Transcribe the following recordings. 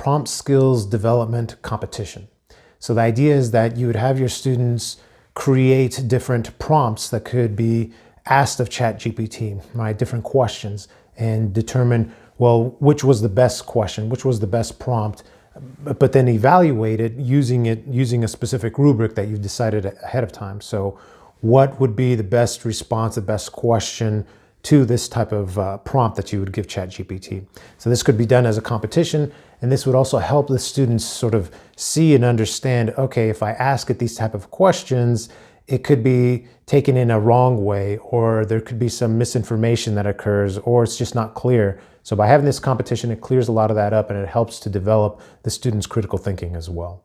prompt skills development competition. So the idea is that you would have your students create different prompts that could be asked of ChatGPT, right? Different questions, and determine, well, which was the best question, which was the best prompt, but then evaluate it using a specific rubric that you've decided ahead of time. So what would be the best response, the best question to this type of prompt that you would give ChatGPT. So this could be done as a competition, and this would also help the students sort of see and understand, okay, if I ask it these type of questions, it could be taken in a wrong way, or there could be some misinformation that occurs, or it's just not clear. So by having this competition, it clears a lot of that up, and it helps to develop the students' critical thinking as well.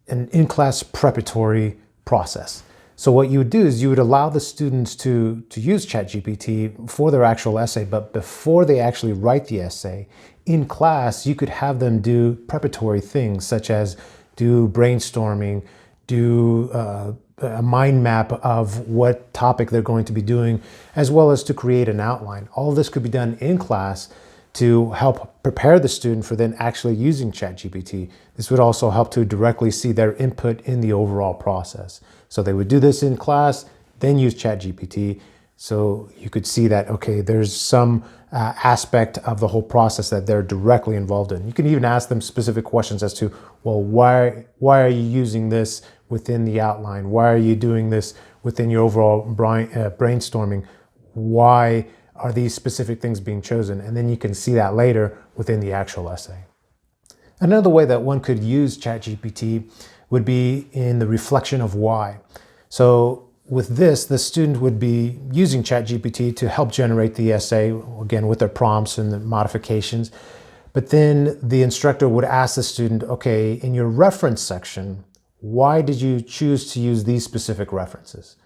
An in-class preparatory process. So what you would do is you would allow the students to use ChatGPT for their actual essay, but before they actually write the essay, in class, you could have them do preparatory things such as do brainstorming, do a mind map of what topic they're going to be doing, as well as to create an outline. All of this could be done in class to help prepare the student for then actually using ChatGPT. This would also help to directly see their input in the overall process. So they would do this in class, then use ChatGPT. So you could see that, okay, there's some aspect of the whole process that they're directly involved in. You can even ask them specific questions as to, well, why are you using this within the outline? Why are you doing this within your overall brainstorming? Why are these specific things being chosen? And then you can see that later within the actual essay. Another way that one could use ChatGPT would be in the reflection of why. So with this, the student would be using ChatGPT to help generate the essay, again, with their prompts and the modifications. But then the instructor would ask the student, okay, in your reference section, why did you choose to use these specific references?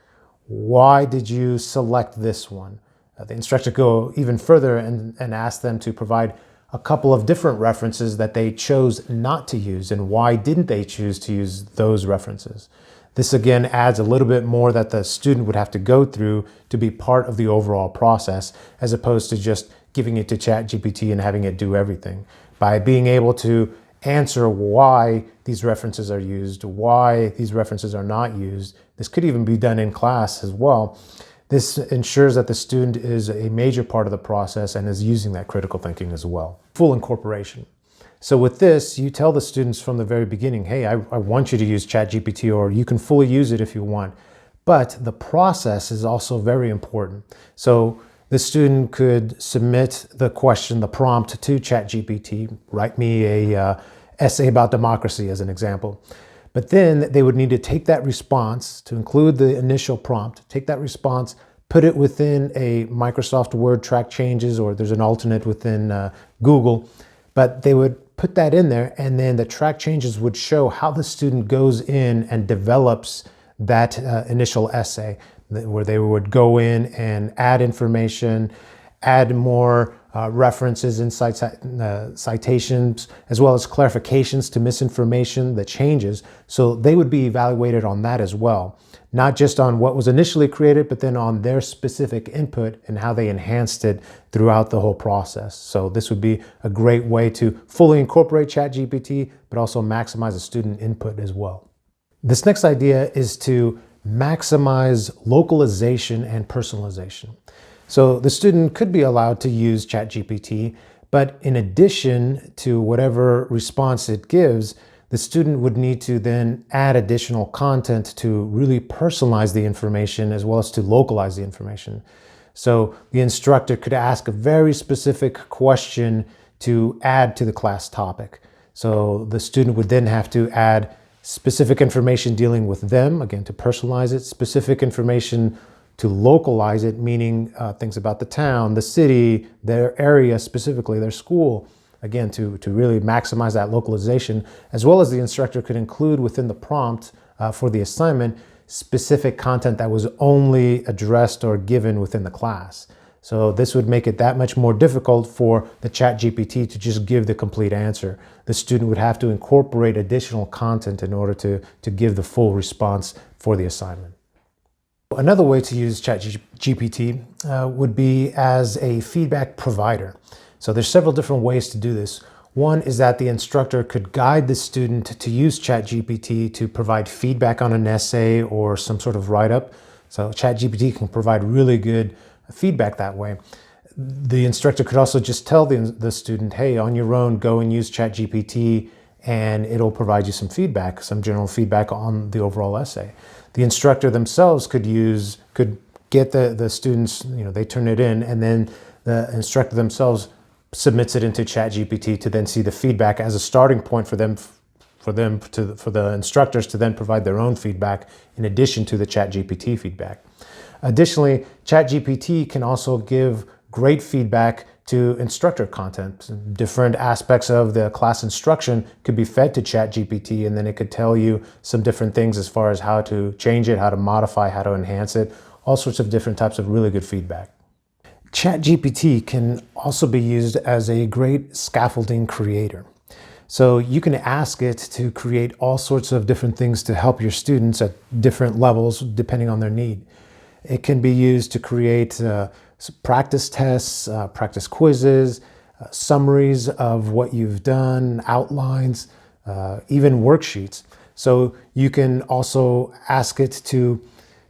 Why did you select this one? The instructor go even further and ask them to provide a couple of different references that they chose not to use, and why didn't they choose to use those references. This again adds a little bit more that the student would have to go through to be part of the overall process, as opposed to just giving it to ChatGPT and having it do everything. By being able to answer why these references are used, why these references are not used, this could even be done in class as well. This ensures that the student is a major part of the process and is using that critical thinking as well. Full incorporation. So with this, you tell the students from the very beginning, hey, I want you to use ChatGPT, or you can fully use it if you want. But the process is also very important. So the student could submit the question, the prompt to ChatGPT, write me a essay about democracy as an example. But then they would need to take that response, to include the initial prompt, take that response, put it within a Microsoft Word track changes, or there's an alternate within Google, but they would put that in there, and then the track changes would show how the student goes in and develops that initial essay, where they would go in and add information, add more references and citations, as well as clarifications to misinformation, the changes. So they would be evaluated on that as well, not just on what was initially created, but then on their specific input and how they enhanced it throughout the whole process. So this would be a great way to fully incorporate ChatGPT, but also maximize the student input as well. This next idea is to maximize localization and personalization. So the student could be allowed to use ChatGPT, but in addition to whatever response it gives, the student would need to then add additional content to really personalize the information, as well as to localize the information. So the instructor could ask a very specific question to add to the class topic. So the student would then have to add specific information dealing with them, again, to personalize it, specific information to localize it, meaning things about the town, the city, their area, specifically their school, again, to really maximize that localization, as well as the instructor could include within the prompt for the assignment specific content that was only addressed or given within the class. So this would make it that much more difficult for the ChatGPT to just give the complete answer. The student would have to incorporate additional content in order to give the full response for the assignment. Another way to use ChatGPT would be as a feedback provider. So there's several different ways to do this. One is that the instructor could guide the student to use ChatGPT to provide feedback on an essay or some sort of write-up. So ChatGPT can provide really good feedback that way. The instructor could also just tell the student, hey, on your own, go and use ChatGPT and it'll provide you some feedback, some general feedback on the overall essay. The instructor themselves could get the students, they turn it in, and then the instructor themselves submits it into ChatGPT to then see the feedback as a starting point for the instructors to then provide their own feedback in addition to the ChatGPT feedback. Additionally, ChatGPT can also give great feedback to instructor content. Different aspects of the class instruction could be fed to ChatGPT, and then it could tell you some different things as far as how to change it, how to modify, how to enhance it, all sorts of different types of really good feedback. ChatGPT can also be used as a great scaffolding creator. So you can ask it to create all sorts of different things to help your students at different levels depending on their need. It can be used to create practice tests, practice quizzes, summaries of what you've done, outlines, even worksheets. So you can also ask it to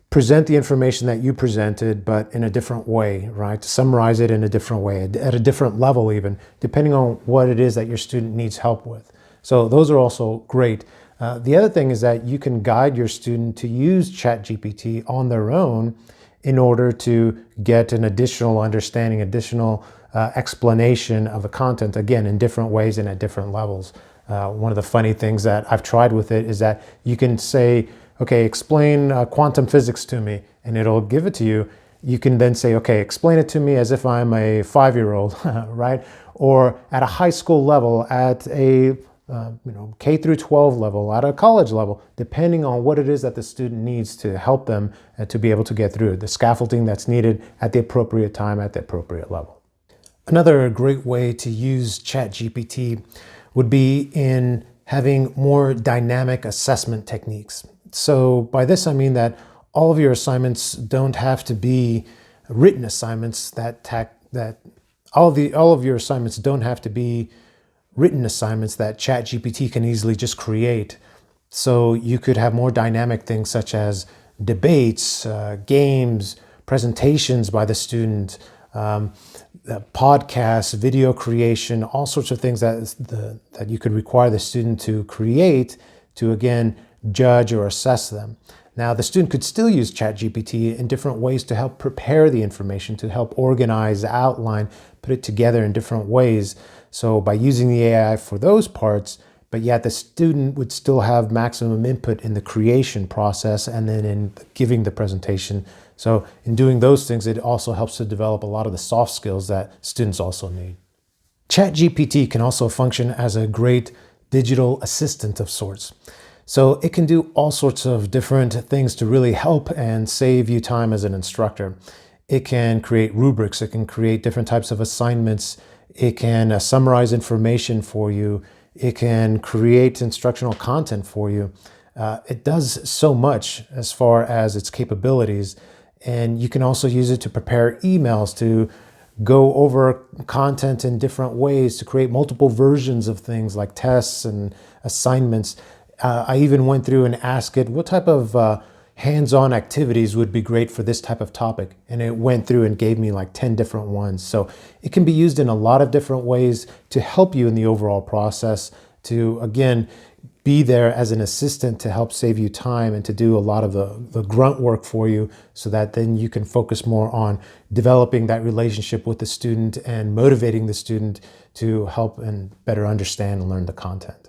present the information that you presented, but in a different way, right? To summarize it in a different way, at a different level even, depending on what it is that your student needs help with. So those are also great. The other thing is that you can guide your student to use ChatGPT on their own in order to get an additional understanding, additional explanation of the content, again, in different ways and at different levels. One of the funny things that I've tried with it is that you can say, okay, explain quantum physics to me, and it'll give it to you. You can then say, okay, explain it to me as if I'm a 5-year-old, right? Or at a high school level, at a K through 12 level, at a college level, depending on what it is that the student needs to help them to be able to get through the scaffolding that's needed at the appropriate time, at the appropriate level. Another great way to use ChatGPT would be in having more dynamic assessment techniques. So by this, I mean that all of your assignments don't have to be written assignments all of your assignments don't have to be written assignments that ChatGPT can easily just create. So you could have more dynamic things such as debates, games, presentations by the student, podcasts, video creation, all sorts of things that you could require the student to create to, again, judge or assess them. Now, the student could still use ChatGPT in different ways to help prepare the information, to help organize, outline, put it together in different ways. So by using the AI for those parts, but yet the student would still have maximum input in the creation process and then in giving the presentation. So in doing those things, it also helps to develop a lot of the soft skills that students also need. ChatGPT can also function as a great digital assistant of sorts. So it can do all sorts of different things to really help and save you time as an instructor. It can create rubrics, it can create different types of assignments, it can summarize information for you, it can create instructional content for you. It does so much as far as its capabilities, and you can also use it to prepare emails, to go over content in different ways, to create multiple versions of things like tests and assignments. I even went through and asked it what type of hands-on activities would be great for this type of topic. And it went through and gave me like 10 different ones. So it can be used in a lot of different ways to help you in the overall process, to, again, be there as an assistant to help save you time and to do a lot of the grunt work for you so that then you can focus more on developing that relationship with the student and motivating the student to help and better understand and learn the content.